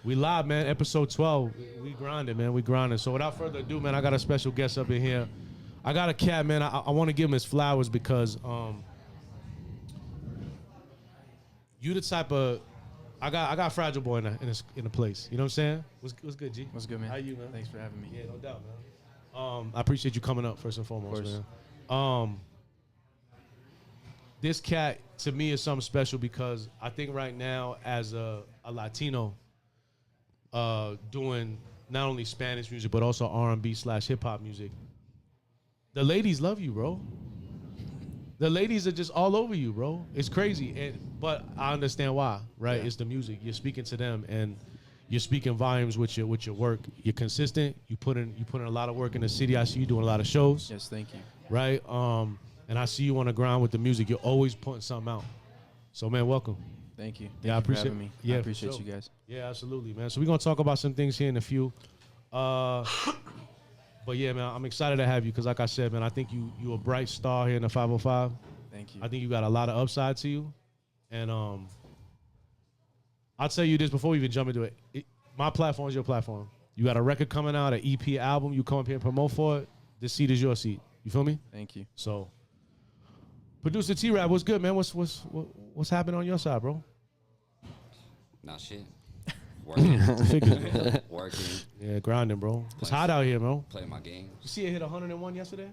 We live, man. Episode 12. We grinding, man. We grinding. So without further ado, man, I got a special guest up in here. I got a cat, man. I want to give him his flowers because you the type of I got Fraglie Boy in a place. You know what I'm saying? What's good, G? What's good, man? How you, man? Thanks for having me. Yeah, no doubt, man. I appreciate you coming up first and foremost, man. This cat to me is something special because I think right now as a Latino doing not only Spanish music but also R&B / hip hop music, the ladies love you, bro. The ladies are just all over you, bro. It's crazy, but I understand why, right? Yeah. It's the music. You're speaking to them, and you're speaking volumes with your work. You're consistent. You put in a lot of work in the city. I see you doing a lot of shows. Yes, thank you. Right, and I see you on the ground with the music. You're always putting something out. So, man, welcome. Thank you. I appreciate for having me. Yeah, I appreciate you guys. Yeah, absolutely, man. So we're gonna talk about some things here in a few. But yeah, man, I'm excited to have you because, like I said, man, I think you a bright star here in the 505. Thank you. I think you got a lot of upside to you, and I'll tell you this before we even jump into it. My platform is your platform. You got a record coming out, an EP album. You come up here and promote for it. This seat is your seat. You feel me? Thank you. So, producer T-Rap, what's good, man? What's happening on your side, bro? Not shit. Working. Working. Yeah, grinding, bro. It's hot out here, bro. Playing my games. You see it hit 101 yesterday?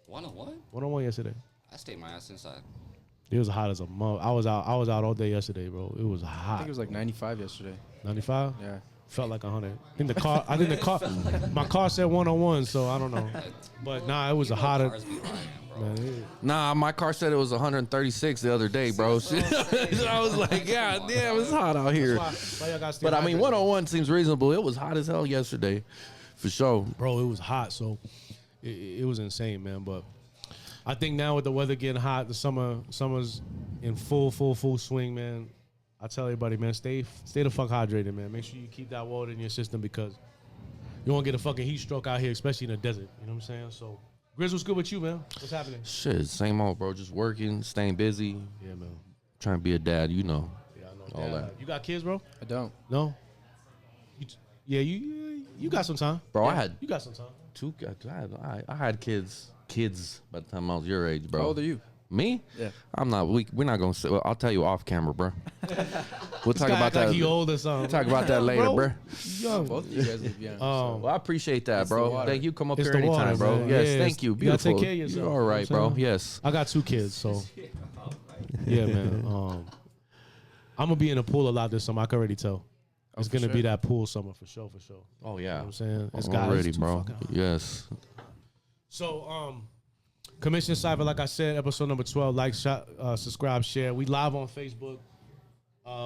101? 101 yesterday. I stayed my ass inside. It was hot as a mother. I was out all day yesterday, bro. It was hot. I think it was like 95 yesterday. 95? Yeah. Felt like 100. My car said 101, so I don't know. But nah, it was a hotter. Nah, my car said it was 136 the other day, bro. So I was like, God damn, it's hot out here. But I mean, 101 seems reasonable. It was hot as hell yesterday, for sure. Bro, it was hot, so it was insane, man. But I think now with the weather getting hot, the summer's in full swing, man. I tell everybody, man, stay the fuck hydrated, man. Make sure you keep that water in your system because you won't get a fucking heat stroke out here, especially in the desert. You know what I'm saying? So, Grizz, what's good with you, man? What's happening? Shit, same old, bro. Just working, staying busy. Yeah, man. Trying to be a dad, you know. Yeah, I know. All that. You got kids, bro? I don't. No? You got some time. Bro, yeah, you got some time. I had kids by the time I was your age, bro. How old are you? Me? Yeah. I'm not. We're not gonna say. Well, I'll tell you off camera, bro. We'll talk about that. Like he old or something. We'll talk about that later, bro. Young. Both of you guys look young. Well, I appreciate that, bro. Thank you. Come up here anytime, water, bro. Man. Yes, yeah, thank you. Beautiful. You gotta take care of yourself. You're all right, bro. Yes. I got 2 kids, so yeah, man. I'm gonna be in the pool a lot this summer. I can already tell. It's gonna be that pool summer for sure. Oh yeah. You know what I'm saying? It's ready, bro. Yes. So Commission Cypher, like I said, episode number 12. Like, subscribe, share. We live on Facebook.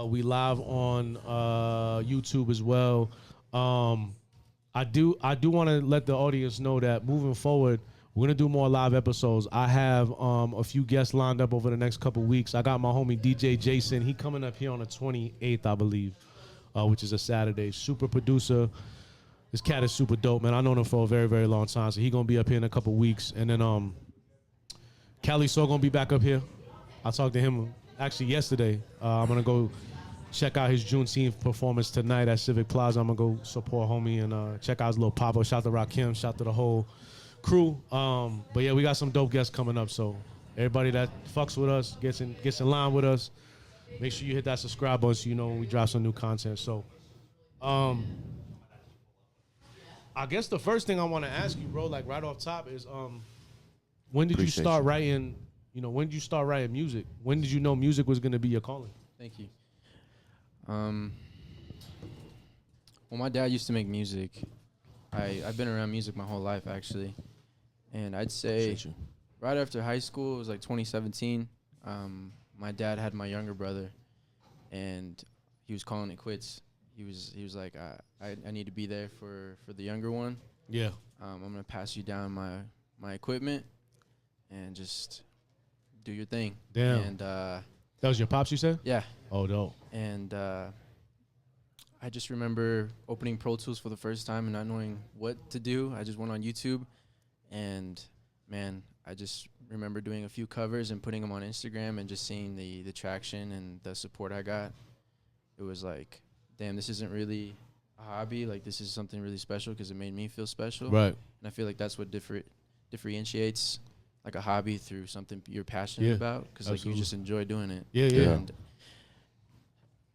We live on YouTube as well. I do want to let the audience know that moving forward, we're gonna do more live episodes. I have a few guests lined up over the next couple weeks. I got my homie DJ Jason. He coming up here on the 28th, I believe, which is a Saturday. Super producer. This cat is super dope, man. I known him for a very, very long time, so he gonna be up here in a couple weeks. And then Cali So gonna be back up here. I talked to him actually yesterday. I'm gonna go check out his Juneteenth performance tonight at Civic Plaza. I'm gonna go support homie and check out his little pop-up. Shout to Rakim, shout to the whole crew. But yeah, we got some dope guests coming up. So everybody that fucks with us, gets in line with us, make sure you hit that subscribe button so you know when we drop some new content. So I guess the first thing I want to ask you, bro, like right off top is when did you Appreciate start you. writing? You know, when did you start writing music? When did you know music was gonna be your calling? Thank you. Well, my dad used to make music. I've been around music my whole life, actually. And I'd say Appreciate you. right after high school, it was like 2017, my dad had my younger brother, and he was calling it quits. He was like, I need to be there for the younger one. Yeah. I'm going to pass you down my equipment and just do your thing. Damn. And That was your pops, you said? yeah. Oh, dope. And I just remember opening Pro Tools for the first time and not knowing what to do. I just went on YouTube, and man, I just remember doing a few covers and putting them on Instagram and just seeing the traction and the support I got. It was like, damn, this isn't really a hobby. Like, this is something really special because it made me feel special. Right. And I feel like that's what differentiates like a hobby through something you're passionate about, because like you absolutely. just enjoy doing it. Yeah, yeah. And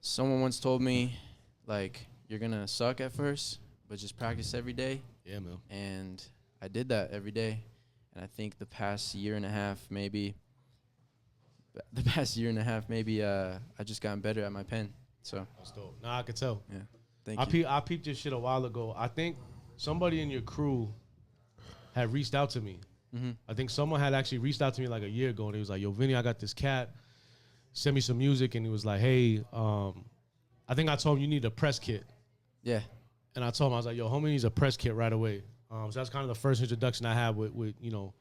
someone once told me, like, you're gonna suck at first, but just practice every day. Yeah, man. And I did that every day. And I think the past year and a half, maybe, I just gotten better at my pen. So That's dope. Nah, I could tell. yeah, thank you. I peeped this shit a while ago. I think somebody in your crew had reached out to me. Mm-hmm. I think someone had actually reached out to me like a year ago, and he was like, "Yo, Vinny, I got this cat. Send me some music." And he was like, "Hey, I think I told him you need a press kit." Yeah, And I told him, I was like, "Yo, homie needs a press kit right away." So that's kind of the first introduction I had with you know,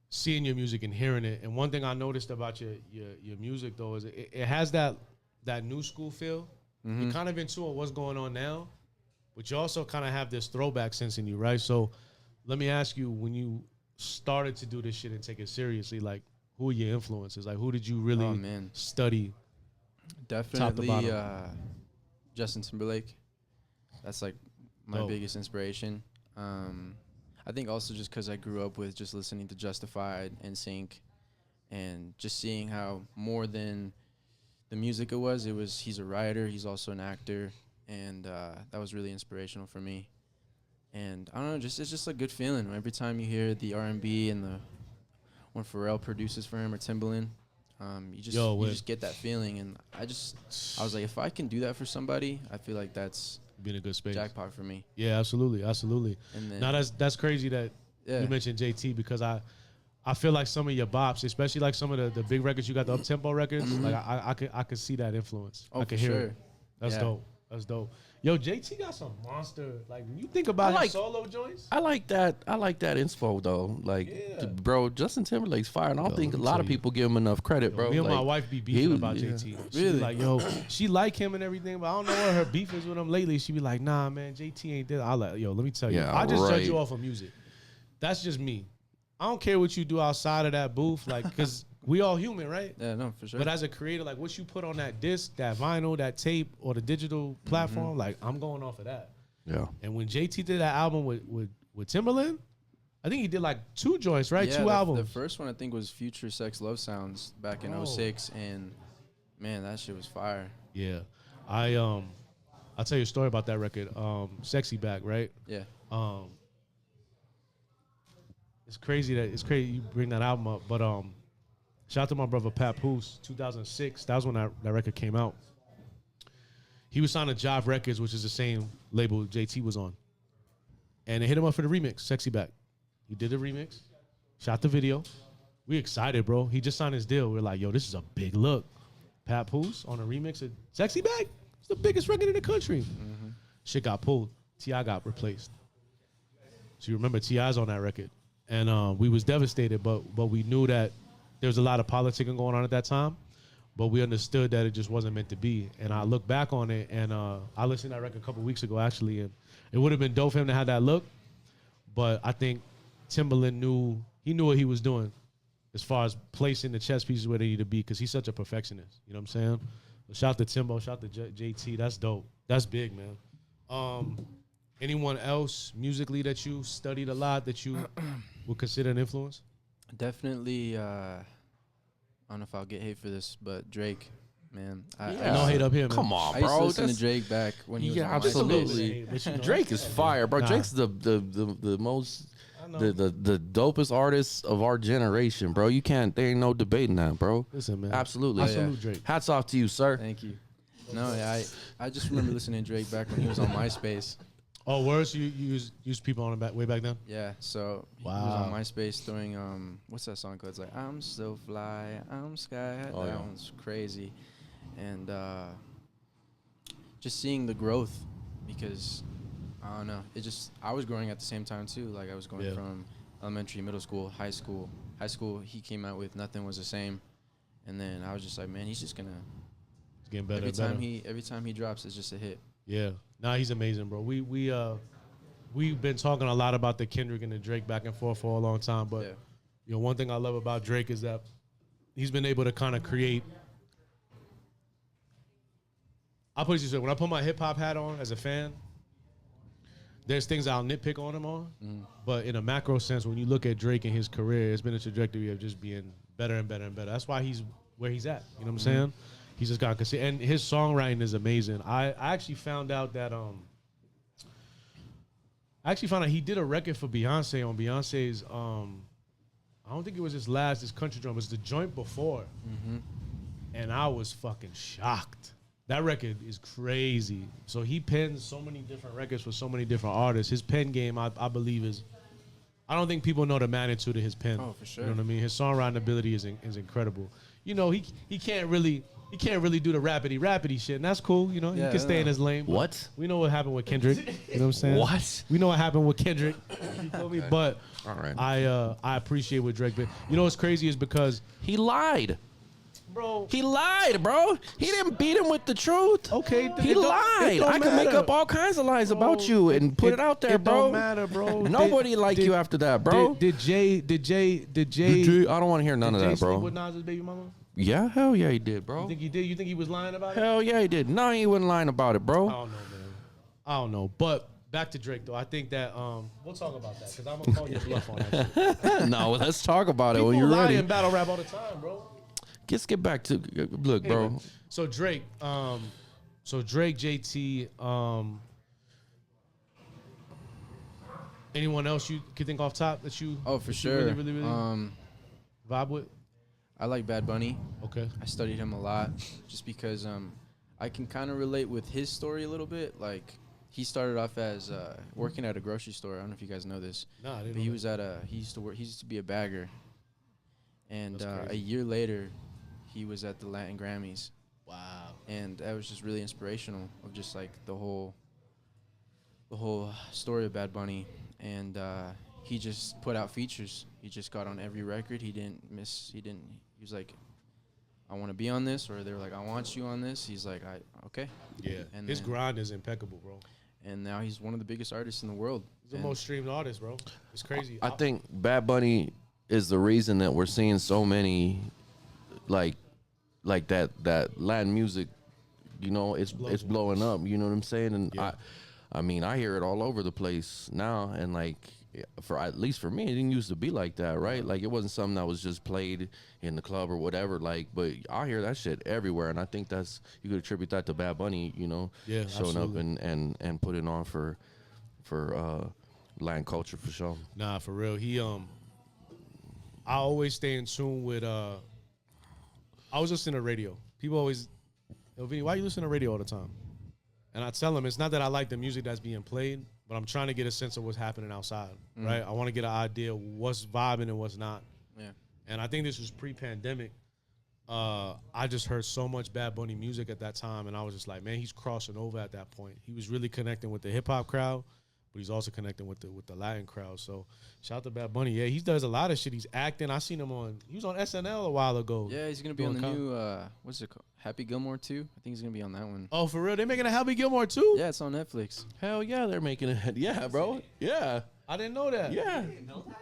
seeing your music and hearing it. And one thing I noticed about your music though is it has that new school feel. Mm-hmm. You're kind of into what's going on now, but you also kind of have this throwback sense in you, right? So let me ask you, when you started to do this shit and take it seriously, like, who are your influences? Like, who did you really Oh, man. study? Definitely bottom. Justin Timberlake. That's like my Dope. biggest inspiration. I think also just because I grew up with just listening to Justified and Sync, and just seeing how more than the music he's a writer, he's also an actor, and that was really inspirational for me. And I don't know, it's just a good feeling every time you hear the R&B and when Pharrell produces for him or Timbaland. You just get that feeling, and I was like, if I can do that for somebody, I feel like that's Be in a good space. jackpot for me. Yeah, absolutely. And then, now that's crazy that you mentioned JT, because I feel like some of your bops, especially like some of the big records you got, the up tempo records, like I could see that influence. Oh, I could for hear sure. it. That's dope. That's dope. Yo, JT got some monster. Like, when you think about his solo joints. I like that inspo though. Like, bro, Justin Timberlake's fire, and I don't think a lot of people give him enough credit, bro. Me and my Like, wife be beefing about JT. She be like, yo, she like him and everything, but I don't know what her beef is with him lately. She be like, nah, man, JT ain't this. I like, yo, let me tell you. Yeah, I just judge right. you off of music. That's just me. I don't care what you do outside of that booth, like, because we all human, right? Yeah, no, for sure. But as a creator, like, what you put on that disc, that vinyl, that tape, or the digital platform, like, I'm going off of that. Yeah. And when JT did that album with Timbaland, I think he did like 2 joints, right? Yeah, 2 albums. The first one I think was Future Sex Love Sounds back in 06, and man, that shit was fire. Yeah. I'll tell you a story about that record. Sexy Back, right? Yeah. It's crazy you bring that album up, but shout out to my brother Pat Poose, 2006. That was when that record came out. He was signed to Jive Records, which is the same label JT was on. And they hit him up for the remix, Sexy Back. He did the remix, shot the video. We excited, bro. He just signed his deal. We're like, yo, this is a big look. Pat Poose on a remix of Sexy Back. It's the biggest record in the country. Mm-hmm. Shit got pulled. T.I. got replaced. So you remember T.I.'s on that record. And we was devastated, but we knew that there was a lot of politicking going on at that time. But we understood that it just wasn't meant to be. And I look back on it, and I listened to that record a couple weeks ago, actually, and it would have been dope for him to have that look. But I think Timbaland knew what he was doing as far as placing the chess pieces where they need to be, because he's such a perfectionist. You know what I'm saying? So shout out to Timbo, shout out to JT. That's dope. That's big, man. Anyone else musically that you studied a lot that you would consider an influence? Definitely, I don't know if I'll get hate for this, but Drake, man. No hate up here, man. Come on, I used to bro. listen to Drake back when he was on absolutely. But, you know, Drake is fire, bro. Nah. Drake's the most. know. the dopest artists of our generation, bro. There ain't no debating that, bro. Listen, man. Absolutely. I salute Drake. Hats off to you, sir. Thank you. No, yeah, I just remember listening to Drake back when he was on MySpace. Oh, words you used people on way back then? Yeah, so he was on MySpace doing what's that song called? It's like I'm so fly, I'm sky high. That one's crazy, and just seeing the growth, because I don't know, I was growing at the same time too. Like I was going from elementary, middle school, high school. High school, he came out with Nothing Was the Same, and then I was just like, man, he's just gonna. It's getting better. Every time he drops, it's just a hit. Yeah, he's amazing, bro. We've been talking a lot about the Kendrick and the Drake back and forth for a long time, but you know, one thing I love about Drake is that he's been able to kind of create. I'll put it this way: when I put my hip hop hat on as a fan, there's things I'll nitpick on him on, but in a macro sense, when you look at Drake and his career, it's been a trajectory of just being better and better and better. That's why he's where he's at. You know what I'm saying? He's just got and his songwriting is amazing. I actually found out that he did a record for Beyonce on Beyonce's I don't think it was his country drum. It was the joint before, and I was fucking shocked. That record is crazy. So he pens so many different records for so many different artists. His pen game, I believe, is. I don't think people know the magnitude of his pen. Oh, for sure. You know what I mean? His songwriting ability is incredible. You know, he can't really do the rapidy shit, and that's cool. You know, he can stay in his lane. What? We know what happened with Kendrick. You know what I'm saying? What? We know what happened with Kendrick. You feel me? But all right. I appreciate what Drake did. You know what's crazy is because he lied. Bro. He lied, bro. He didn't beat him with the truth. Okay. He lied. I can make up all kinds of lies about you and put it out there, bro. It don't matter, bro. Nobody liked you after that, bro. Did Jay? I don't want to hear none of that, bro. Sleep with Nas's baby mama? Yeah, hell yeah, he did, bro. You think he did? You think he was lying about it? Hell yeah, he did. No, he wasn't lying about it, bro. I don't know, man. I don't know. But back to Drake, though. I think that we'll talk about that because I'm gonna call you bluff on that shit. No, let's talk about it People when you're lie ready. in battle rap all the time, bro. Let's get back to look, Anyway, bro. So Drake, JT, anyone else you could think off top that you? Oh, for that sure. You really vibe with? I like Bad Bunny. Okay. I studied him a lot just because I can kind of relate with his story a little bit. Like he started off as working at a grocery store. I don't know if you guys know this. No, I didn't. But know he used to be a bagger. And a year later, he was at the Latin Grammys. Wow. And that was just really inspirational of just like the whole story of Bad Bunny. And he just put out features. He just got on every record. He was like, I want to be on this, or they were like, I want you on this. He's like, okay. Yeah. And his grind is impeccable, bro. And now he's one of the biggest artists in the world. He's the most streamed artist, bro. It's crazy. I think Bad Bunny is the reason that we're seeing so many like that Latin music, you know, it's blowing up, you know what I'm saying? And yeah. I mean, I hear it all over the place now, and like at least for me, it didn't used to be like that, right? Like it wasn't something that was just played in the club or whatever, like, but I hear that shit everywhere, and I think you could attribute that to Bad Bunny, you know, showing up and putting on for Latin culture for sure. Nah, for real. He I always stay in tune with I was listening to radio. People always, Vinny, why you listen to radio all the time? And I tell them it's not that I like the music that's being played, but I'm trying to get a sense of what's happening outside, right? I want to get an idea of what's vibing and what's not. Yeah. And I think this was pre-pandemic. I just heard so much Bad Bunny music at that time, and I was just like, man, he's crossing over at that point. He was really connecting with the hip-hop crowd, but he's also connecting with the Latin crowd. So shout out to Bad Bunny. Yeah, he does a lot of shit. He's acting. I seen him he was on SNL a while ago. Yeah, he's going to be on the new, what's it called? Happy Gilmore 2? I think he's going to be on that one. Oh, for real? They're making a Happy Gilmore 2? Yeah, it's on Netflix. Hell yeah, they're making it. Yeah, bro. Yeah. I didn't know that. Yeah.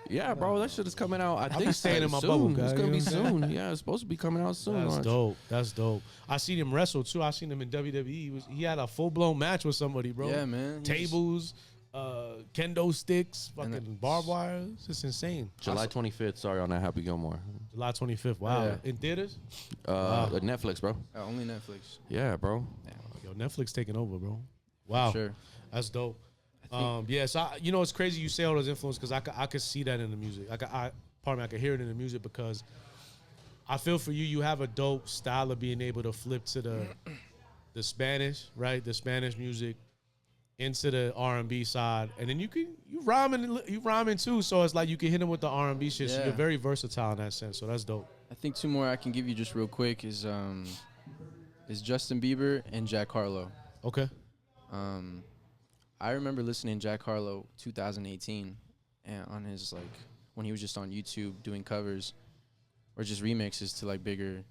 Yeah, bro. That shit is coming out. I think staying in my soon. bubble, guy, it's going to be you know what I'm soon. Yeah, it's supposed to be coming out soon. That's dope. That's dope. I seen him wrestle, too. I seen him in WWE. He had a full-blown match with somebody, bro. Yeah, man. Tables, kendo sticks, fucking barbed wire. It's just insane. July 25th. Sorry on that Happy Gilmore. July 25th. Wow. Yeah. In theaters? Netflix, bro. Only Netflix. Yeah, bro. Yo, Netflix taking over, bro. Wow. Sure. That's dope. Yeah, so you know, it's crazy you say all those influences because I could see that in the music. Pardon me, I could hear it in the music because I feel for you. You have a dope style of being able to flip to the Spanish, right? The Spanish music into the R&B side, and then you rhyming too. So it's like you can hit them with the R&B shit. So Yeah. you're very versatile in that sense. So that's dope. I think two more I can give you just real quick is Justin Bieber and Jack Harlow. Okay. I remember listening to Jack Harlow 2018 and on his like when he was just on YouTube doing covers or just remixes to like bigger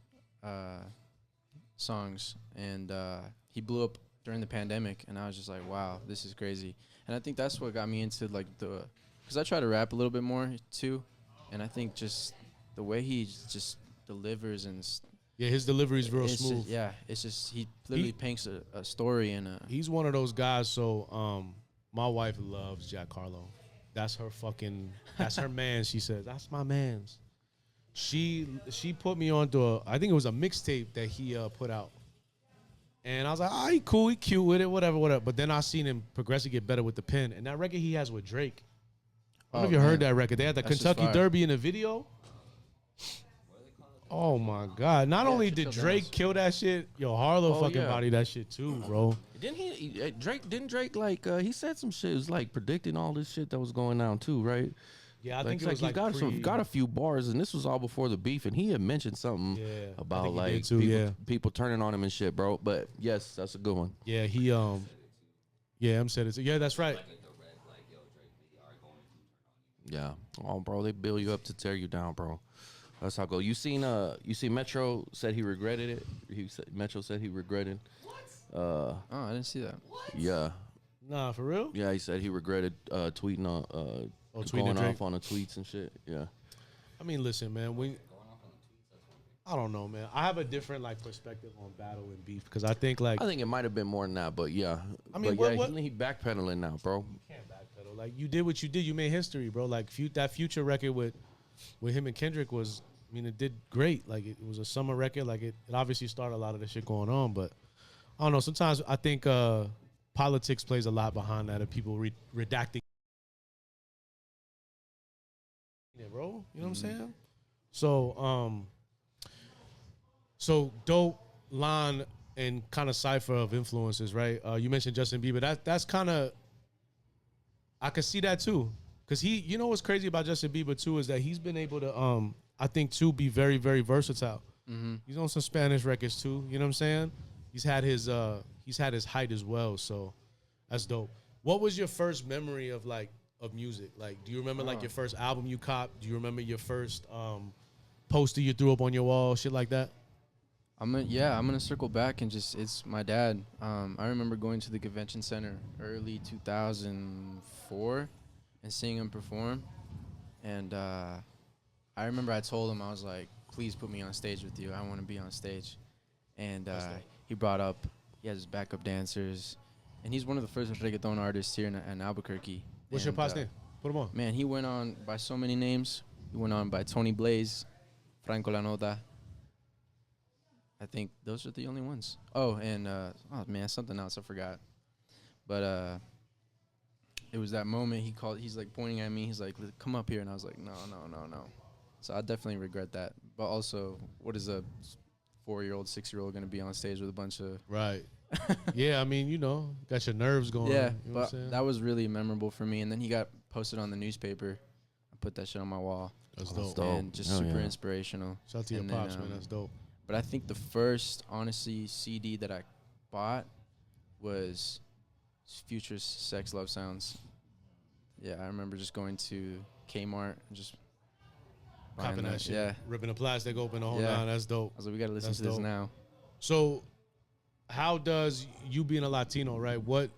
songs, and he blew up during the pandemic, and I was just like, wow, this is crazy. And I think that's what got me into like because I try to rap a little bit more too, and I think just the way he just delivers and yeah, his delivery is real it's smooth. just, it's just he literally paints a story and he's one of those guys. So my wife loves Jack Harlow. That's her man. She says that's my man's. She put me onto I think it was a mixtape that he put out. And I was like, he cool, he cute with it, whatever. But then I seen him progressively get better with the pen. And that record he has with Drake. I don't know if you heard that record. They had the Kentucky Derby in the video. Oh my God! Not only did Drake kill that shit, Harlow body that shit too, bro. Didn't Drake like he said some shit? It was like predicting all this shit that was going on too, right? Yeah, I think it was like he got a few bars, and this was all before the beef, and he had mentioned something about like people turning on him and shit, bro. But yes, that's a good one. Yeah, I'm said it. Yeah, that's right. Yeah, bro, they build you up to tear you down, bro. That's how it go. You seen Metro said he regretted it. Metro said he regretted. I didn't see that. Yeah. Nah, for real? Yeah, he said he regretted tweeting on going off on the tweets and shit. Yeah. I mean, listen, man. I don't know, man. I have a different like perspective on battle and beef because I think it might have been more than that, but yeah. I mean, he backpedaling now, bro. You can't backpedal. Like you did what you did. You made history, bro. Like that Future record with him and Kendrick was. I mean, it did great. Like it was a summer record. Like it obviously started a lot of the shit going on, but I don't know. Sometimes I think politics plays a lot behind that, and people redacting it, bro. You know what I'm saying? So dope line and kind of cipher of influences, right? You mentioned Justin Bieber. That's kind of I could see that too, because you know what's crazy about Justin Bieber too is that he's been able to I think too be very very versatile. Mm-hmm. He's on some Spanish records too. You know what I'm saying? He's had his height as well. So that's dope. What was your first memory of music? Like, do you remember like your first album you copped? Do you remember your first poster you threw up on your wall? Shit like that. I'm gonna circle back and it's my dad. I remember going to the convention center early 2004 and seeing him perform, and I remember I told him, I was like, please put me on stage with you. I want to be on stage. And he brought up, he has his backup dancers, and he's one of the first reggaeton artists here in Albuquerque. What's your pop's name? Put him on. Man, he went on by so many names. He went on by Tony Blaze, Franco La Nota. I think those are the only ones. Oh, and, something else I forgot. But it was that moment he's like pointing at me. He's like, come up here. And I was like, no. So I definitely regret that. But also, what is a 4-year-old, 6-year-old going to be on stage with a bunch of... Right. Yeah, I mean, got your nerves going. Yeah, you know but that was really memorable for me. And then he got posted on the newspaper. I put that shit on my wall. That's dope. And just super inspirational. Shout out to your pops, man. That's dope. But I think the first, honestly, CD that I bought was Future's Sex Love Sounds. Yeah, I remember just going to Kmart and just... Copping that shit. Yeah. Ripping the plastic open the whole nine. That's dope. I was like, we got to listen to this now. So how does you being a Latino, right? What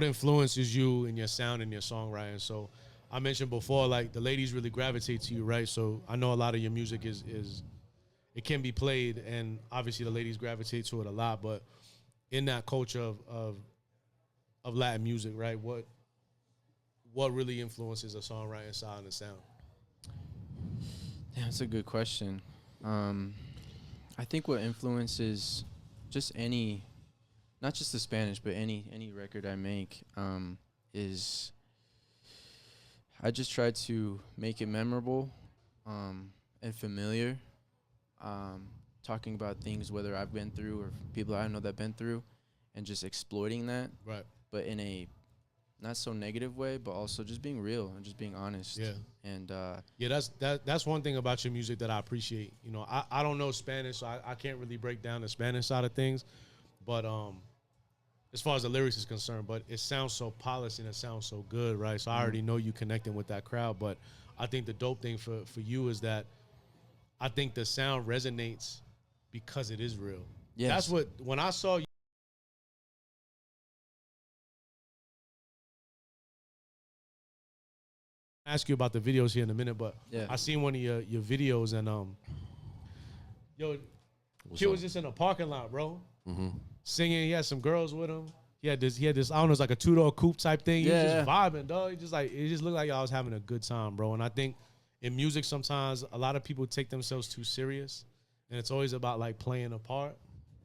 influences you in your sound and your songwriting? So I mentioned before, like the ladies really gravitate to you, right? So I know a lot of your music is it can be played, and obviously the ladies gravitate to it a lot, but in that culture of Latin music, right? What really influences a songwriting style and the sound? Yeah, that's a good question. I think what influences just not just the Spanish, but any record I make, is I just try to make it memorable and familiar. Talking about things whether I've been through or people I know that been through, and just exploiting that. Right. But in a not so negative way, but also just being real and just being honest. Yeah. And Yeah, that's one thing about your music that I appreciate. You know, I don't know Spanish, so I can't really break down the Spanish side of things. But as far as the lyrics is concerned, but it sounds so polished and it sounds so good, right? So I already know you connecting with that crowd. But I think the dope thing for you is that I think the sound resonates because it is real. Yes. That's what, when I saw you, ask you about the videos here in a minute, but Yeah. I seen one of your videos and kid was just in a parking lot, bro, singing. He had some girls with him. He had this I don't know, it's like a two-door coupe type thing. He was just vibing, dog. It just looked like y'all was having a good time, bro. And I think in music sometimes a lot of people take themselves too serious, and it's always about like playing a part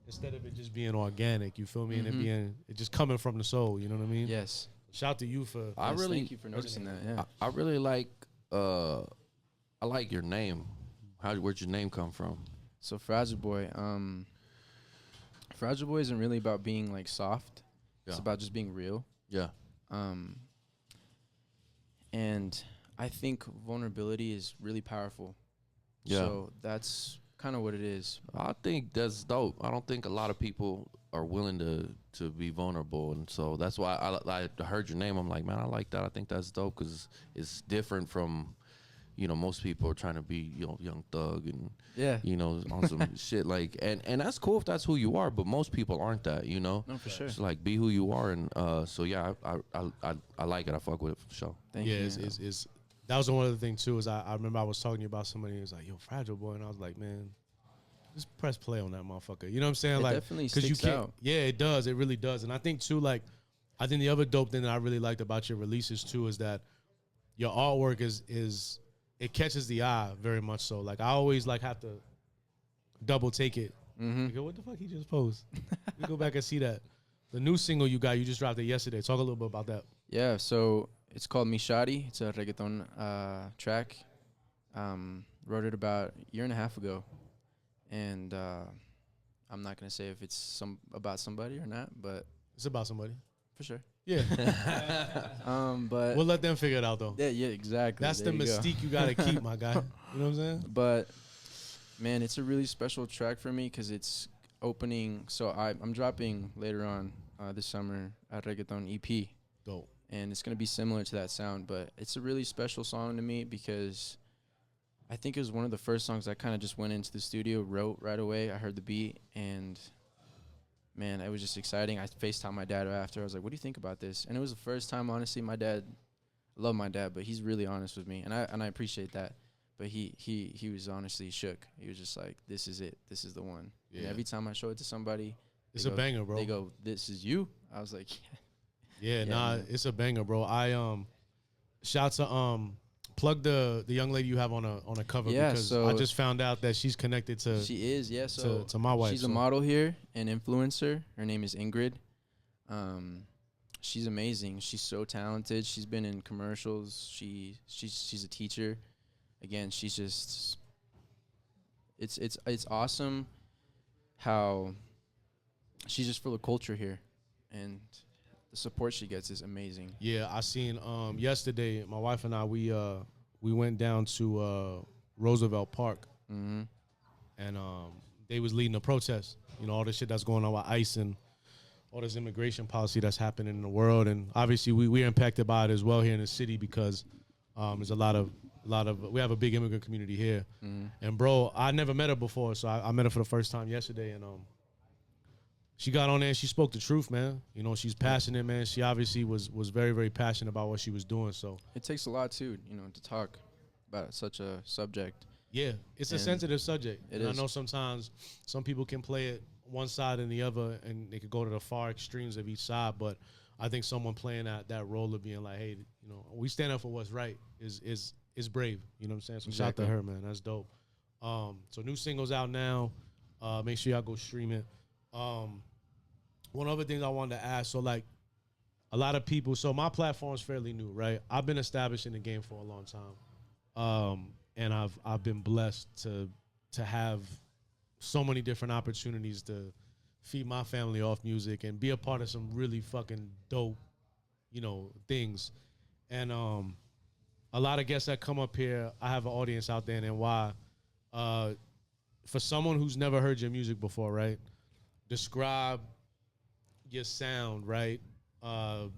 instead of it just being organic. You feel me? And it just coming from the soul. You know what I mean? Yes. Shout out to you for. Thank you for noticing that. Yeah. I really like I like your name. Where'd your name come from? So Fragile Boy, Fragile Boy isn't really about being like soft. It's about just being real. Yeah. And I think vulnerability is really powerful. Yeah. So that's kind of what it is. I think that's dope. I don't think a lot of people are willing to be vulnerable, and so that's why I heard your name. I'm like, man, I like that. I think that's dope because it's different from, you know, most people are trying to be, you know, Young Thug and you know, on some shit like, and that's cool if that's who you are, but most people aren't that, you know. No, for sure. It's like be who you are, and so yeah, I like it. I fuck with it for sure. Thank you. It's that was one of the things too. Is I remember I was talking to you about somebody who was like, "Yo, Fragile Boy," and I was like, "Man, just press play on that motherfucker." You know what I'm saying? It like, definitely you sticks can't. out. Yeah, it does. It really does. And I think too, like, I think the other dope thing that I really liked about your releases too is that your artwork is it catches the eye very much so. Like I always like have to double take it. Like, what the fuck he just posed? We go back and see that. The new single you just dropped it yesterday. Talk a little bit about that. Yeah, so it's called Mi Shawty. It's a reggaeton track. Wrote it about a year and a half ago. And I'm not going to say if it's about somebody or not, but It's about somebody. for sure. Yeah. But We'll let them figure it out though. yeah, exactly. That's the There you go. mystique you gotta keep, my guy. You know what I'm saying? But man, it's a really special track for me because it's opening. So I'm dropping later on this summer a reggaeton EP, Dope. and it's gonna be similar to that sound. But it's a really special song to me because I think it was one of the first songs I kind of just went into the studio, wrote right away. I heard the beat, and man, it was just exciting. I FaceTimed my dad after. I was like, "What do you think about this?" And it was the first time, honestly, my dad. I love my dad, but he's really honest with me, and I appreciate that. But he was honestly shook. He was just like, "This is it. This is the one." Yeah. And every time I show it to somebody, It's they a go- banger, bro. They go, "This is you." I was like, Yeah, Yeah, nah, man. it's a banger, bro. I shout to plug the young lady you have on a cover Yeah, because so- I just found out that she's connected to "She is, yeah." So to my wife. she's so. a model here, an influencer. Her name is Ingrid. She's amazing. She's so talented. She's been in commercials. She's a teacher. Again, she's just it's awesome how she's just full of culture here, and the support she gets is amazing. Yeah, I seen yesterday. My wife and I we went down to Roosevelt Park, Mhm. and they was leading a protest. You know, all the shit that's going on with ICE and all this immigration policy that's happening in the world, and obviously we're impacted by it as well here in the city because there's a lot of we have a big immigrant community here. And bro, I never met her before, so I met her for the first time yesterday, and she got on there and she spoke the truth, man. You know, she's passionate, man. She obviously was very, very passionate about what she was doing. So It takes a lot too, to talk about such a subject. yeah, it's a And sensitive subject. it And I is. know sometimes some people can play it one side and the other, and they could go to the far extremes of each side. But I think someone playing that role of being like, hey, we stand up for what's right is brave. You know what I'm saying? So shout out to Exactly. her, man. That's dope. So new singles out now. Make sure y'all go stream it. One other thing I wanted to ask. So like, a lot of people. So my platform's fairly new, right? I've been established in the game for a long time, and I've been blessed to have so many different opportunities to feed my family off music and be a part of some really fucking dope, things. And a lot of guests that come up here, I have an audience out there in NY. For someone who's never heard your music before, right? Describe your sound, right? To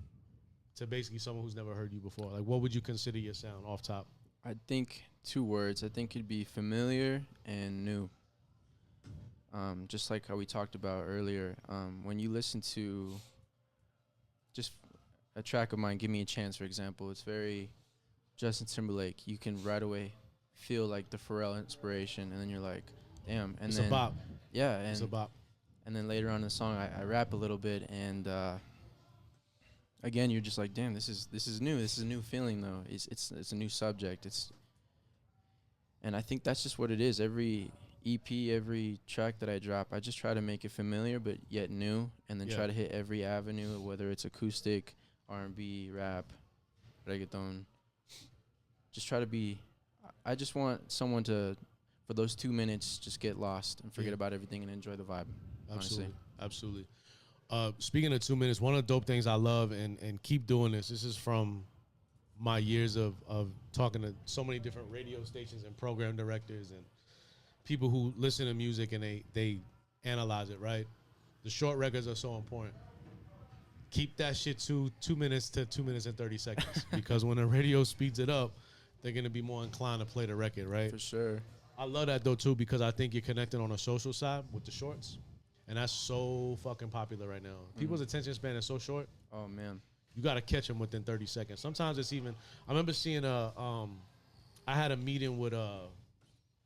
basically someone who's never heard you before. Like, what would you consider your sound off top? I think 2 words. I think it'd be familiar and new. Just like how we talked about earlier. When you listen to just a track of mine, Give Me a Chance, for example, it's very Justin Timberlake. You can right away feel like the Pharrell inspiration, and then you're like, damn. And It's then, a bop. Yeah. It's a bop. And then later on in the song, I rap a little bit, and again, you're just like, damn, this is new. This is a new feeling, though. It's a new subject. And I think that's just what it is. Every EP, every track that I drop, I just try to make it familiar but yet new, and then try to hit every avenue, whether it's acoustic, R&B, rap, reggaeton. Just try to be. I just want someone to, for those 2 minutes, just get lost and forget about everything and enjoy the vibe. Absolutely. Honestly. Absolutely. Speaking of 2 minutes, one of the dope things I love and keep doing this is from my years of talking to so many different radio stations and program directors and people who listen to music and they analyze it, right? The short records are so important. Keep that shit to 2 minutes to 2 minutes and 30 seconds because when the radio speeds it up, they're going to be more inclined to play the record, right? For sure. I love that, though, too, because I think you're connected on a social side with the shorts. And that's so fucking popular right now. People's attention span is so short. Oh, man. You got to catch them within 30 seconds. Sometimes it's even, I remember seeing I had a meeting with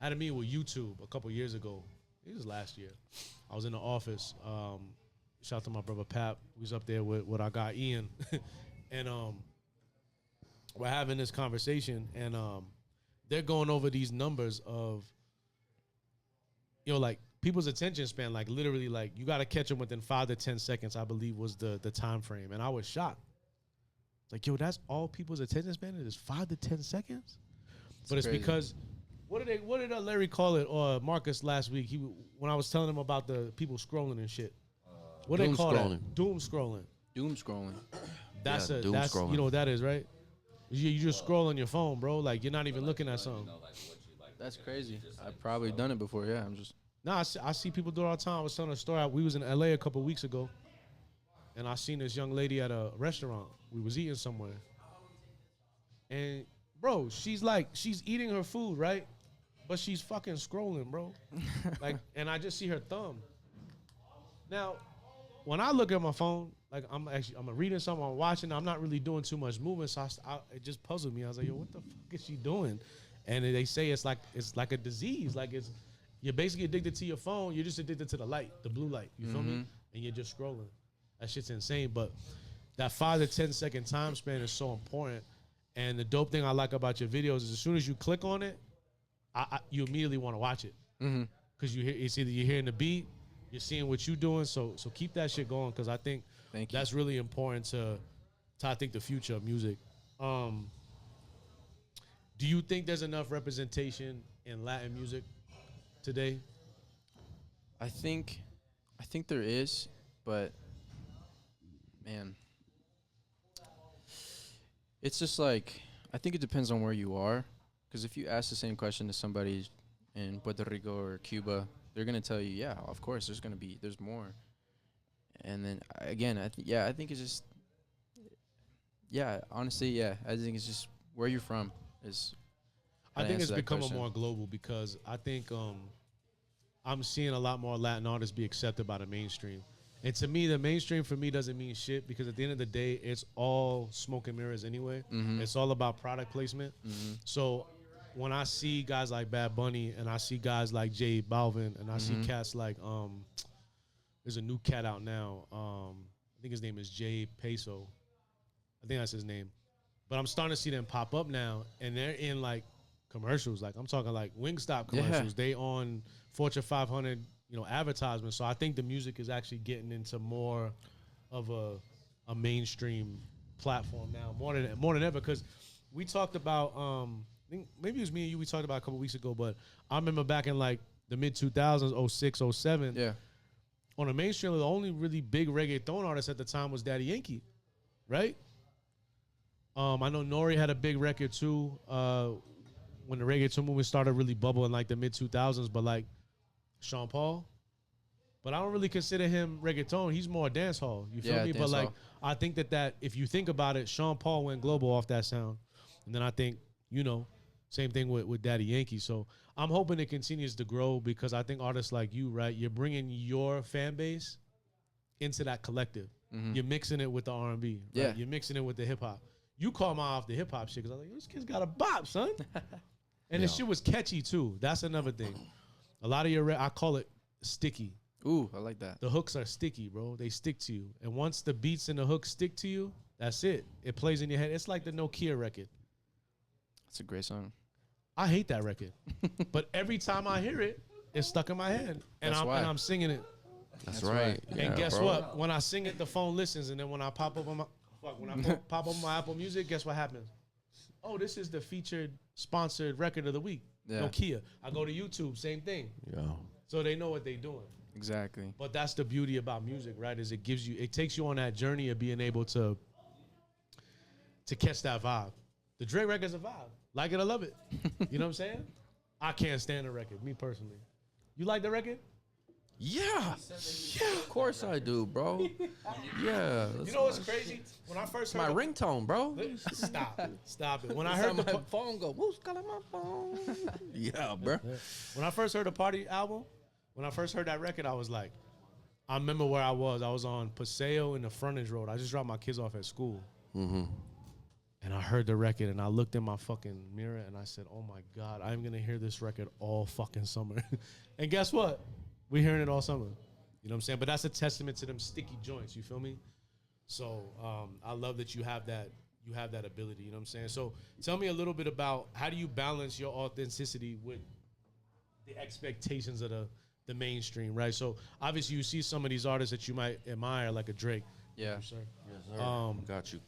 YouTube a couple years ago. It was last year. I was in the office. Shout out to my brother Pap. We was up there with our guy Ian. And we're having this conversation, and they're going over these numbers of, like, people's attention span, like, literally, like, you got to catch them within 5 to 10 seconds, I believe, was the time frame. And I was shocked. Like, yo, that's all people's attention span is 5 to 10 seconds? But it's crazy. because, what did Larry call it, or Marcus last week, when I was telling him about the people scrolling and shit. What do they call that? Doom scrolling. Doom scrolling. That's doom scrolling. You know what that is, right? You just scroll on your phone, bro. Like, you're not even looking at something. That's crazy. I've probably done it before, yeah. I'm just... Nah, I see people do it all the time. I was telling a story. We was in L.A. a couple weeks ago, and I seen this young lady at a restaurant. We was eating somewhere. And, bro, she's eating her food, right? But she's fucking scrolling, bro. Like, and I just see her thumb. Now, when I look at my phone, like, I'm reading something, I'm watching, I'm not really doing too much movement, so it just puzzled me. I was like, yo, what the fuck is she doing? And they say it's like a disease. Like, you're basically addicted to your phone. You're just addicted to the light, the blue light. You feel me? And you're just scrolling. That shit's insane. But that 5 to 10 second time span is so important. And the dope thing I like about your videos is as soon as you click on it, you immediately want to watch it. Because it's either you're hearing the beat, you're seeing what you're doing. So keep that shit going, because I think that's really important to I think the future of music. Do you think there's enough representation in Latin music today? I think there is, but man, it's just like, I think it depends on where you are. Because if you ask the same question to somebody in Puerto Rico or Cuba, they're gonna tell you, yeah, of course, there's more. And then again, I think it's just, honestly, I think it's just where you're from is. I think it's becoming more global, because I think I'm seeing a lot more Latin artists be accepted by the mainstream. And to me, the mainstream for me doesn't mean shit, because at the end of the day, it's all smoke and mirrors anyway. It's all about product placement. So when I see guys like Bad Bunny, and I see guys like J Balvin, and I see cats like, there's a new cat out now. I think his name is Jay Peso. I think that's his name. But I'm starting to see them pop up now, and they're in like commercials. Like, I'm talking like Wingstop commercials. They on Fortune 500, advertisements. So I think the music is actually getting into more of a mainstream platform now more than ever. Because we talked about I think maybe it was me and you. We talked about a couple weeks ago, but I remember back in like the mid 2000s, 06, 07. Yeah. On the mainstream, the only really big reggaeton artist at the time was Daddy Yankee, right? I know Nori had a big record too when the reggaeton movement started really bubbling like the mid 2000s, but like Sean Paul. But I don't really consider him reggaeton. He's more dance hall. You feel me? But like, hall. I think that if you think about it, Sean Paul went global off that sound. And then I think, same thing with Daddy Yankee. So I'm hoping it continues to grow because I think artists like you, right, you're bringing your fan base into that collective. Mm-hmm. You're mixing it with the R&B. Right? Yeah. You're mixing it with the hip hop. You call mine off the hip hop shit because I was like, this kid's got a bop, son. And the shit was catchy too. That's another thing. A lot of your, I call it sticky. Ooh, I like that. The hooks are sticky, bro. They stick to you. And once the beats and the hooks stick to you, that's it. It plays in your head. It's like the Nokia record. That's a great song. I hate that record. But every time I hear it, it's stuck in my head. And I'm singing it. That's right. And Yeah, guess bro. what? When I sing it, the phone listens. And then when I pop up on my Apple Music, guess what happens? Oh, this is the featured sponsored record of the week. Yeah. Nokia. I go to YouTube, same thing. Yeah. So they know what they're doing. Exactly. But that's the beauty about music, right? Is it takes you on that journey of being able to catch that vibe. The Drake record's a vibe. Like it or love it. You know what I'm saying? I can't stand the record, me personally. You like the record? Yeah. Yeah, of course I do, bro. Yeah. You know what's crazy? When I first heard my ringtone, bro. Stop it. When I heard my phone go, who's calling my phone? Yeah, bro. When I first heard the Party album, when I first heard that record, I was like, I remember where I was. I was on Paseo in the frontage road. I just dropped my kids off at school. Mm-hmm. And I heard the record, and I looked in my fucking mirror, and I said, oh, my God, I'm going to hear this record all fucking summer. And guess what? We're hearing it all summer. You know what I'm saying? But that's a testament to them sticky joints. You feel me? So I love that you have that ability. You know what I'm saying? So tell me a little bit about how do you balance your authenticity with the expectations of the mainstream, right? So obviously you see some of these artists that you might admire, like a Drake. Yeah. Yes, sir. Yes, sir. Got you.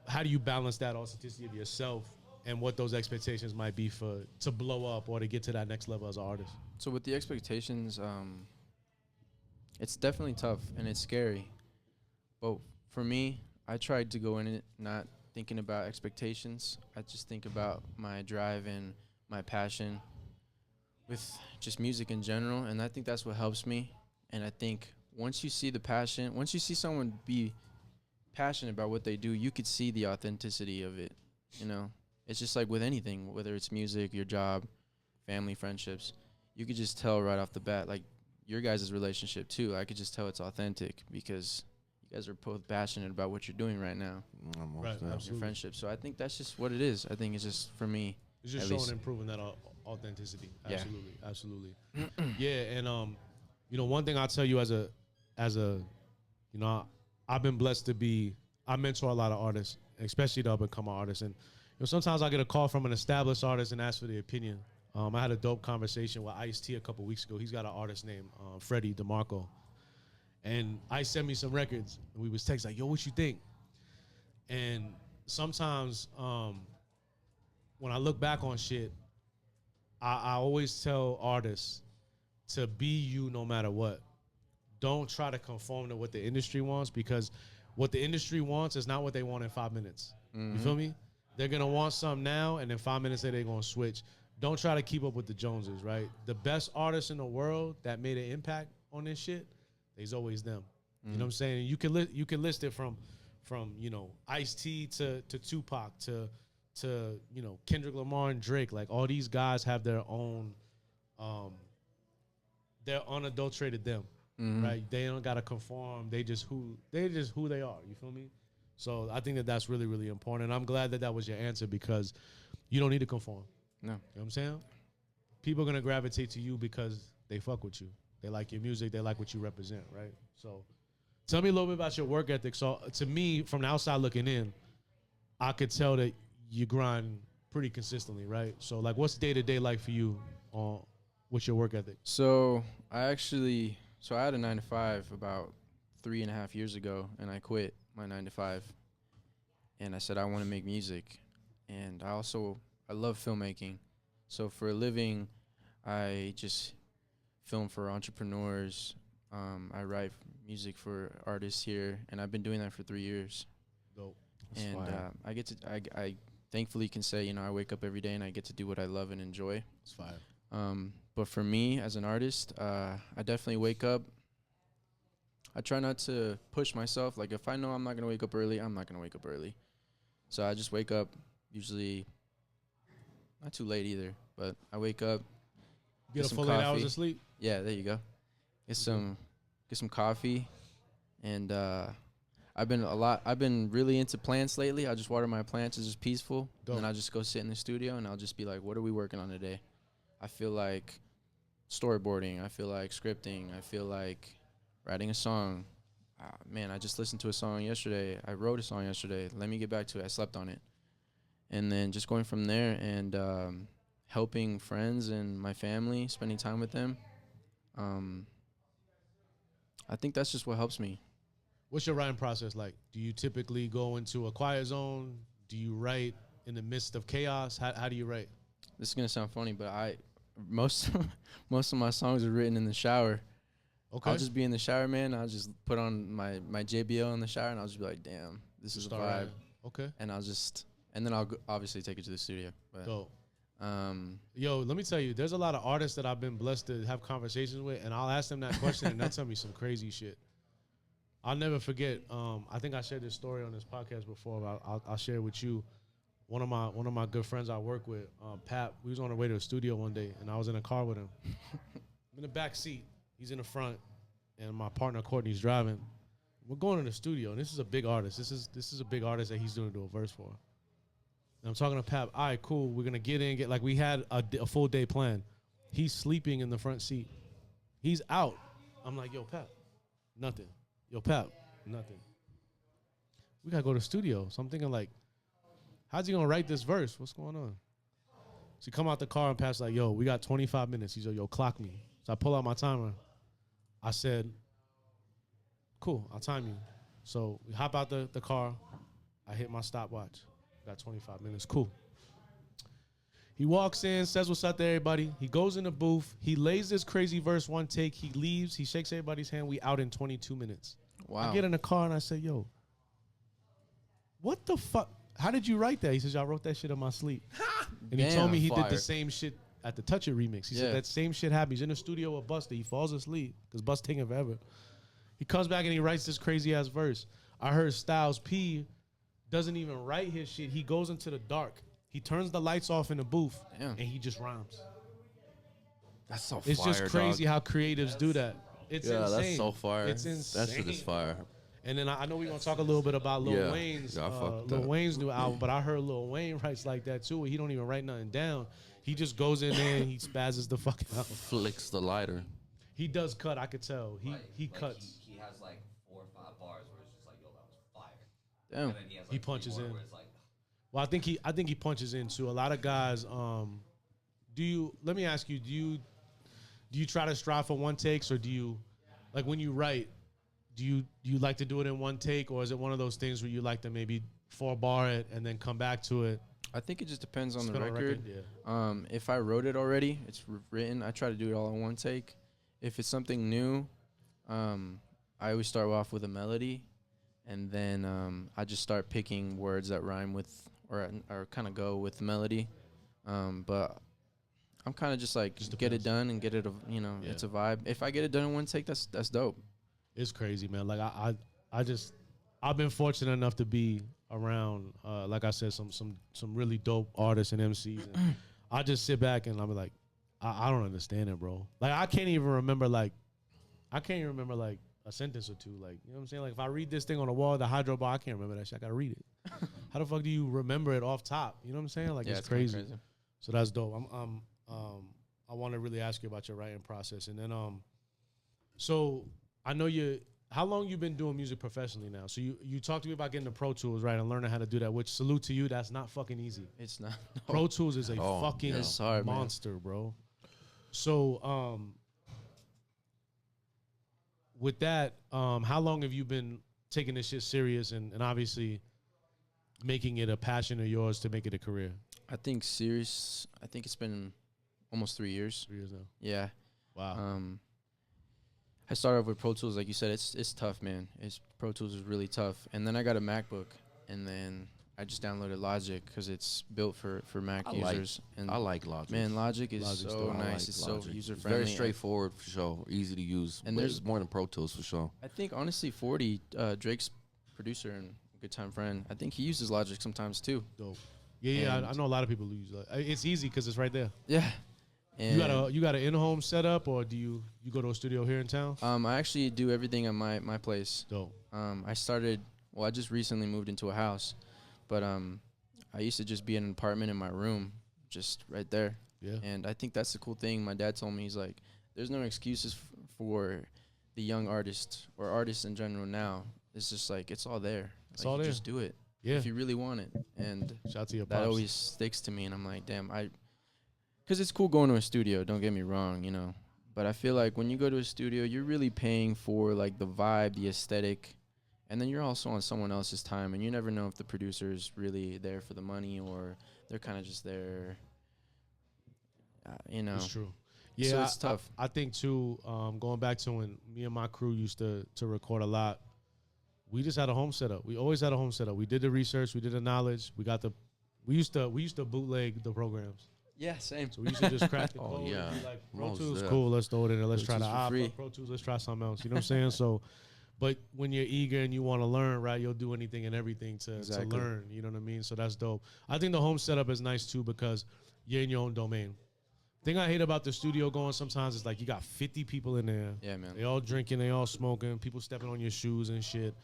How do you balance that authenticity of yourself and what those expectations might be to blow up or to get to that next level as an artist? So with the expectations, it's definitely tough and it's scary. But for me, I tried to go in it not thinking about expectations. I just think about my drive and my passion with just music in general. And I think that's what helps me. And I think once you see the passion, once you see someone be passionate about what they do, you could see the authenticity of it. You know, it's just like with anything, whether it's music, your job, family, friendships, you could just tell right off the bat, like your guys' relationship too. I could just tell it's authentic because you guys are both passionate about what you're doing right now. Right, Your absolutely. friendship. So I think that's just what it is. I think it's just for me. It's just at showing least. and proving that authenticity. Yeah. Absolutely, absolutely. Yeah, and one thing I'll tell you as a, I've been blessed to I mentor a lot of artists, especially the up and coming artists, and sometimes I get a call from an established artist and ask for their opinion. I had a dope conversation with Ice-T a couple weeks ago. He's got an artist named Freddie DeMarco, and Ice sent me some records, and we was texting like, "Yo, what you think?" And sometimes when I look back on shit, I always tell artists to be you no matter what. Don't try to conform to what the industry wants, because what the industry wants is not what they want in 5 minutes. Mm-hmm. You feel me? They're going to want something now, and in 5 minutes they're going to switch. Don't try to keep up with the Joneses, right? The best artists in the world that made an impact on this shit, there's always them. You know what I'm saying? You can list it from Ice-T to Tupac to Kendrick Lamar and Drake. Like, all these guys have their own, they're unadulterated them. Mm-hmm. Right? They don't gotta conform. They just who they are. You feel me? So I think that's really, really important. And I'm glad that was your answer, because you don't need to conform. No. You know what I'm saying? People are gonna gravitate to you because they fuck with you. They like your music. They like what you represent, right? So tell me a little bit about your work ethic. So to me, from the outside looking in, I could tell that you grind pretty consistently, right? So like, what's day to day like for you with your work ethic? So I had a 9-to-5 about 3.5 years ago, and I quit. my 9 to 5, and I said I want to make music, and I love filmmaking. So for a living, I just film for entrepreneurs. I write music for artists here, and I've been doing that for 3 years. Dope. And I get to I thankfully can say, you know, I wake up every day and I get to do what I love and enjoy. It's fire. But for me as an artist, I definitely wake up. I try not to push myself. Like if I know I'm not gonna wake up early, I'm not gonna wake up early. So I just wake up, usually not too late either, but I wake up. Get a some full 8 hours coffee. of sleep. Yeah, there you go. Get some coffee, and I've been really into plants lately. I just water my plants. It's just peaceful. Dope. And then I just go sit in the studio and I'll just be like, what are we working on today? I feel like storyboarding. I feel like scripting. I feel like writing a song. Man, I just listened to a song yesterday. I wrote a song yesterday. Let me get back to it. I slept on it. And then just going from there and helping friends and my family, spending time with them. I think that's just what helps me. What's your writing process like? Do you typically go into a quiet zone? Do you write in the midst of chaos? How do you write? This is gonna sound funny, but most of my songs are written in the shower. Okay. I'll just be in the shower, man. I'll just put on my JBL in the shower, and I'll just be like, "Damn, this is a vibe." Writing. Okay. And then I'll obviously take it to the studio. But, Dope. Yo, let me tell you, there's a lot of artists that I've been blessed to have conversations with, and I'll ask them that question, and they'll tell me some crazy shit. I'll never forget. I think I shared this story on this podcast before. But I'll share it with you. One of my good friends I work with, Pat. We was on our way to the studio one day, and I was in a car with him. I'm in the back seat. He's in the front, and my partner Courtney's driving. We're going to the studio, and this is a big artist. This is a big artist that he's doing a verse for. And I'm talking to Pat. All right, cool. We're gonna get in. We had a full day plan. He's sleeping in the front seat. He's out. I'm like, yo, Pat, nothing. Yo, Pat, nothing. We gotta go to the studio. So I'm thinking like, how's he gonna write this verse? What's going on? So he come out the car and Pat's like, yo, we got 25 minutes. He's like, yo, clock me. So I pull out my timer. I said, cool, I'll time you. So we hop out the car. I hit my stopwatch. Got 25 minutes. Cool. He walks in, says what's up to everybody. He goes in the booth. He lays this crazy verse one take. He leaves. He shakes everybody's hand. We out in 22 minutes. Wow. I get in the car and I say, yo, what the fuck? How did you write that? He says, I wrote that shit in my sleep. And he told me he did the same shit at the Touch It remix. He said that same shit happened. He's in the studio with Busta. He falls asleep because Busta taking forever. He comes back and he writes this crazy ass verse. I heard Styles P doesn't even write his shit. He goes into the dark. He turns the lights off in the booth and he just rhymes. That's so fire. It's just crazy dog. how creatives do that. It's insane. That's so fire. It's insane. That shit is fire. And then I know we're gonna talk a little bit about Lil Wayne's new album, but I heard Lil Wayne writes like that too. He don't even write nothing down. He just goes in there and he spazzes the fuck out. Flicks the lighter. He does cut. I could tell. He cuts. He has like 4 or 5 bars where it's just like, yo, that was fire. Damn. And then he has like He punches 3 more in. where it's like, Well, I think he punches in too. A lot of guys. Let me ask you. Do you try to strive for one takes, or do you, like when you write, do you like to do it in one take, or is it one of those things where you like to maybe 4-bar it and then come back to it? I think it just depends on the Spin on record. yeah. If I wrote it already, it's written, I try to do it all in one take. If it's something new, I always start off with a melody, and then I just start picking words that rhyme with or kind of go with the melody. But I'm kind of just like, just get it done and get it, it's a vibe. If I get it done in one take, that's dope. It's crazy, man. Like I've been fortunate enough to be around, like I said, some really dope artists and MCs. And I just sit back and I'm like, I don't understand it, bro. Like I can't even remember a sentence or two. Like, you know what I'm saying? Like if I read this thing on the wall, the hydro bar, I can't remember that shit. I gotta read it. How the fuck do you remember it off top? You know what I'm saying? Like it's crazy. So that's dope. I want to really ask you about your writing process, and then so I know how long you been doing music professionally now? So you talked to me about getting the Pro Tools, right, and learning how to do that, which salute to you. That's not fucking easy. It's not. Pro Tools is a fucking hard, monster, bro. So with that, how long have you been taking this shit serious and obviously making it a passion of yours to make it a career? I think serious. I think it's been almost 3 years. 3 years now. Yeah. Wow. I started off with Pro Tools, like you said. It's tough, man. Pro Tools is really tough. And then I got a MacBook, and then I just downloaded Logic because it's built for Mac users. I like Logic. Man, Logic is so nice. It's so user friendly. Very straightforward for sure. Easy to use. And there's more than Pro Tools for sure. I think honestly, 40, Drake's producer and good time friend, I think he uses Logic sometimes too. Dope. Yeah, I know a lot of people who use Logic. It's easy because it's right there. Yeah. And you got an in-home setup, or do you go to a studio here in town? I actually do everything at my place. Dope. I just recently moved into a house, but I used to just be in an apartment in my room, just right there. Yeah. And I think that's the cool thing. My dad told me, he's like, there's no excuses for the young artist or artists in general now. It's just like, it's all there. It's all there. Just do it. Yeah. If you really want it. And shout out to your that pops. always sticks to me. And I'm like, damn, because it's cool going to a studio, don't get me wrong, you know. But I feel like when you go to a studio, you're really paying for, like, the vibe, the aesthetic. And then you're also on someone else's time. And you never know if the producer is really there for the money or they're kind of just there, you know. It's true. Yeah, so it's tough. I think, too, going back to when me and my crew used to record a lot, we just had a home setup. We always had a home setup. We did the research. We did the knowledge. We used to bootleg the programs. Yeah, same. So we used to just crack the Oh, code. yeah. And be like, Pro Most Tools, deaf. cool. Let's throw it in there. Let's Pro try Tools the for free. Pro Tools. Let's try something else. You know what I'm saying? So, but when you're eager and you want to learn, right, you'll do anything and everything to learn. You know what I mean? So that's dope. I think the home setup is nice too because you're in your own domain. Thing I hate about the studio going sometimes is like you got 50 people in there. Yeah, man. They all drinking, they all smoking, people stepping on your shoes and shit.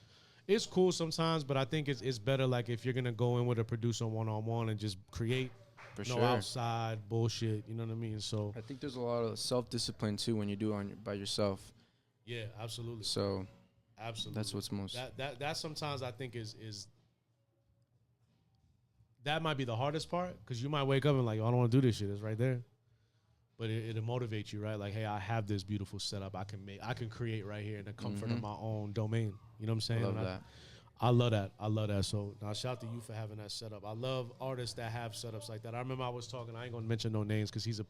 It's cool sometimes, but I think it's better like if you're gonna go in with a producer one-on-one and just create no outside bullshit. You know what I mean? So I think there's a lot of self-discipline too when you do it by yourself. yeah, absolutely. So absolutely, that's what's most. That sometimes I think is that might be the hardest part because you might wake up and like, oh, I don't want to do this shit. It's right there. But it'll motivate you, right? Like, hey, I have this beautiful setup. I can create right here in the comfort of my own domain. You know what I'm saying? I love that. I love that. I love that. So now shout out to you for having that setup. I love artists that have setups like that. I remember I was talking, I ain't gonna mention no names because he's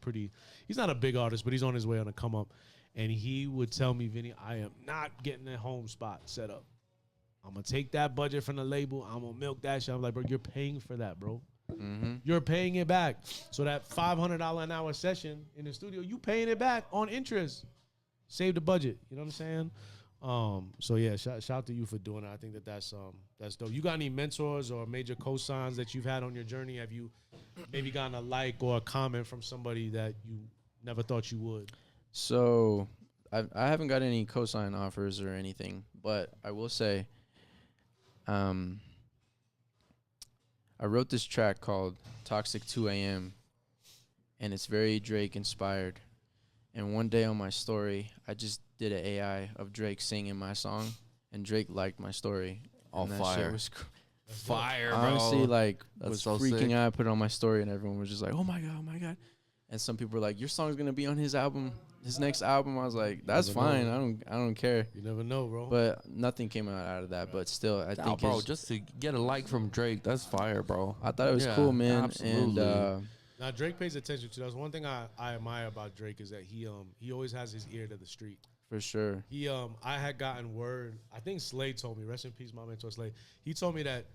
not a big artist, but he's on his way on a come up. And he would tell me, Vinny, I am not getting a home spot set up. I'm gonna take that budget from the label. I'm gonna milk that shit. I'm like, bro, you're paying for that, bro. You're paying it back. So that $500 an hour session in the studio, you paying it back on interest. Save the budget. You know what I'm saying? So yeah, shout out to you for doing it. I think that's dope. You got any mentors or major cosigns that you've had on your journey? Have you maybe gotten a like or a comment from somebody that you never thought you would? So I haven't got any cosign offers or anything, but I will say, I wrote this track called Toxic 2 AM, and it's very Drake inspired. And one day on my story, I just did an AI of Drake singing my song, and Drake liked my story. All and fire. Shit was Fire, bro. honestly, like, That's was so freaking sick. out. I put it on my story, and everyone was just like, oh my God. And some people were like, your song's going to be on his next album. I was like, that's never fine. know. I don't care. You never know, bro. But nothing came out of that. But still, I think bro, just to get a like from Drake, that's fire, bro. I thought it was Yeah, cool, man. absolutely. And now Drake pays attention to. That's one thing I admire about Drake is that he always has his ear to the street. for sure. I had gotten word. I think Slade told me. Rest in peace, my mentor Slade. He told me that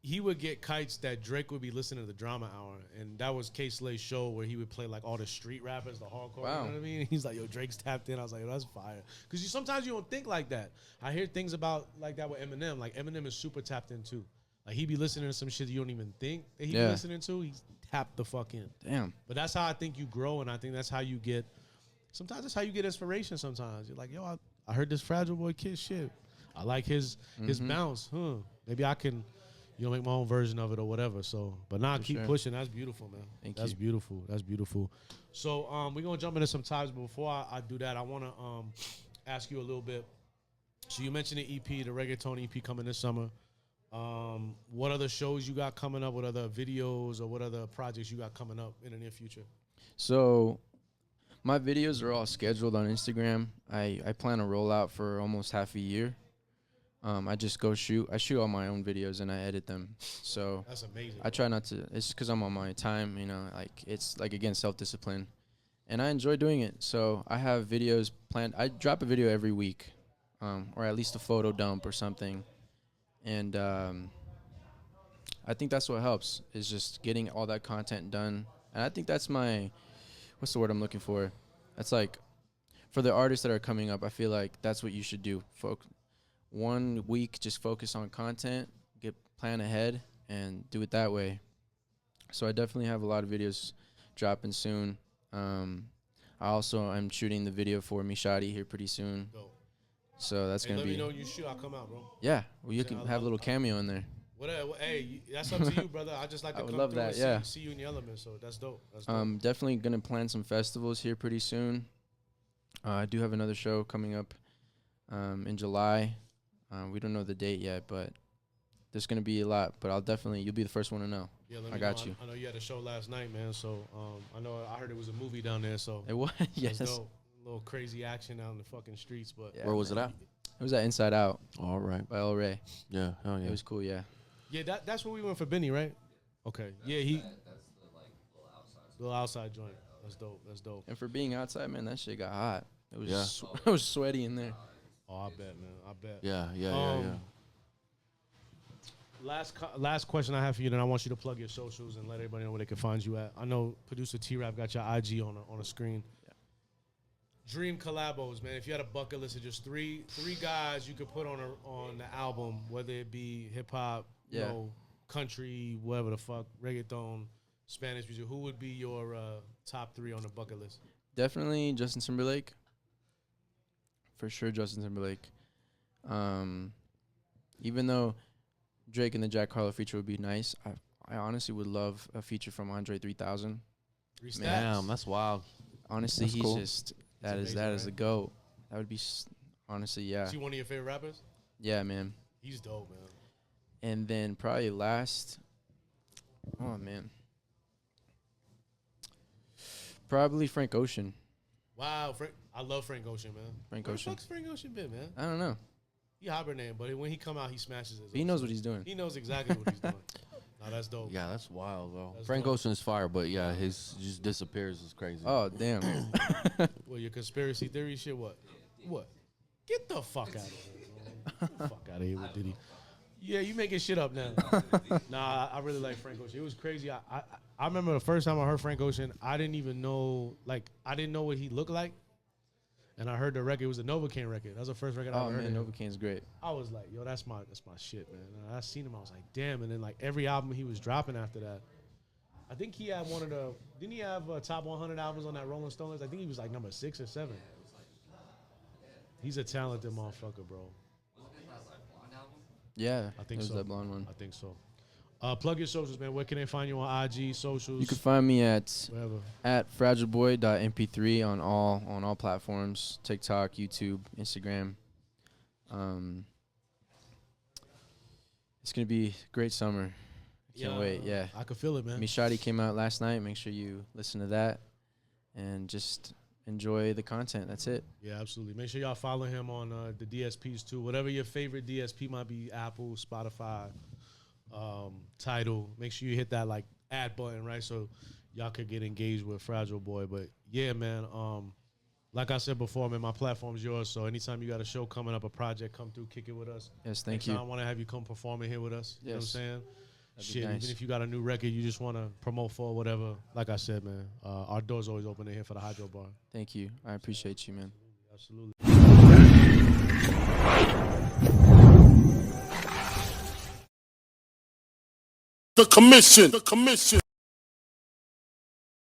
he would get kites that Drake would be listening to the Drama Hour, and that was K Slade's show where he would play like all the street rappers, the hardcore. Wow. You know what I mean? He's like, yo, Drake's tapped in. I was like, yo, that's fire. Because sometimes you don't think like that. I hear things about like that with Eminem. Like Eminem is super tapped in too. Like he be listening to some shit you don't even think that he be listening to. He's tapped the fuck in. Damn. But that's how I think you grow, and I think that's how you get. Sometimes that's how you get inspiration. Sometimes you're like, yo, I heard this Fragile Boy Kid shit. I like his bounce. Maybe I can, make my own version of it or whatever. So, but now keep pushing. That's beautiful, man. That's beautiful. That's beautiful. So, we're gonna jump into some topics. But before I do that, I want to ask you a little bit. So you mentioned the EP, the reggaeton EP coming this summer. What other shows you got coming up? What other videos or what other projects you got coming up in the near future? So my videos are all scheduled on Instagram. I plan to roll out for almost half a year. I just go shoot. I shoot all my own videos and I edit them. So That's amazing. I try not to. It's just because I'm on my time. You know, like it's like again self-discipline, and I enjoy doing it. So I have videos planned. I drop a video every week, or at least a photo dump or something, and I think that's what helps is just getting all that content done. And I think that's my, what's the word I'm looking for? That's like, for the artists that are coming up, I feel like that's what you should do. 1 week, just focus on content, plan ahead, and do it that way. So I definitely have a lot of videos dropping soon. I also am shooting the video for Mishadi here pretty soon. Dope. So that's going to be. Let me know when you shoot. I'll come out, bro. Yeah, well, you can have a little cameo in there. Whatever. Hey, that's up to you, brother. I just like to I would come love through that, and yeah. see you in the element. So that's dope. That's dope. Definitely going to plan some festivals here pretty soon. I do have another show coming up in July. We don't know the date yet, but there's going to be a lot. But you'll be the first one to know. Yeah, I got you. I know you had a show last night, man. So I heard it was a movie down there. So It was, yes. that's dope. A little crazy action out in the fucking streets. But Yeah, Where was it man. at? It was at Inside Out All right. by El Rey. Yeah. Hell yeah. It was cool, yeah. yeah, that's where we went for Vinny, right? Okay. Yeah, he That's the like little outside joint. That's dope. That's dope. And for being outside, man, that shit got hot. It was Yeah. it was sweaty in there. Oh, I bet, man. I bet. Yeah. Last question I have for you, then I want you to plug your socials and let everybody know where they can find you at. I know producer T-Rap got your IG on a screen. Yeah. Dream collabos, man. If you had a bucket list of just three guys you could put on the album, whether it be hip hop, Yeah. you know, country, whatever the fuck, reggaeton, Spanish music, who would be your top 3 on the bucket list? Definitely Justin Timberlake. For sure, Justin Timberlake. Even though Drake and the Jack Harlow feature would be nice, I honestly would love a feature from Andre 3000. 3 stacks. Damn, that's wild. Honestly, That's he's cool. just He's that amazing, is the right? GOAT. That would be honestly, yeah, Is he one of your favorite rappers? yeah, man. He's dope, man. And then probably last, oh man, probably Frank Ocean. Wow, I love Frank Ocean, man. Frank Where Ocean. the fuck's Frank Ocean been, man? I don't know. He hibernating, but when he come out, he smashes it. He knows what he's doing. He knows exactly what he's doing. No, that's dope. Yeah, that's wild, though. That's Frank dope. Ocean is fire, but yeah, his just disappears is crazy. Oh damn. Well, your conspiracy theory shit, what? What? Get the fuck out of here, man. Get the fuck out of here with Diddy. Yeah, you making shit up now. Nah, I really like Frank Ocean. It was crazy. I remember the first time I heard Frank Ocean, I didn't even know, I didn't know what he looked like. And I heard the record. It was a Novocaine record. That was the first record I Oh ever heard. man, of him. Novocaine's great. I was like, yo, that's my shit, man. And I seen him. I was like, damn. And then like every album he was dropping after that, I think he had one of the. Didn't he have top 100 albums on that Rolling Stone list? I think he was like number 6 or 7. He's a talented motherfucker, bro. Yeah, I think it was so. that blonde one. I think so. Plug your socials, man. Where can they find you on IG, socials, You can find me at wherever? fragileboy.mp3 on all platforms: TikTok, YouTube, Instagram. It's gonna be a great summer. Can't wait. Yeah, I could feel it, man. Mishadi came out last night. Make sure you listen to that and just enjoy the content. That's it. Yeah, absolutely. Make sure y'all follow him on the DSPs too. Whatever your favorite DSP might be, Apple, Spotify, Tidal. Make sure you hit that like add button, right? So y'all could get engaged with Fragile Boy. But yeah, man. Like I said before, man, my platform's yours. So anytime you got a show coming up, a project, come through, kick it with us. Yes, thank Next you. time I want to have you come performing here with us. You know what I'm Yes. saying? That'd be Shit, nice. even if you got a new record you just want to promote for, whatever. Like I said, man, our door's always open in here for the Hydro Bar. Thank you. I appreciate you, man. Absolutely. The commission.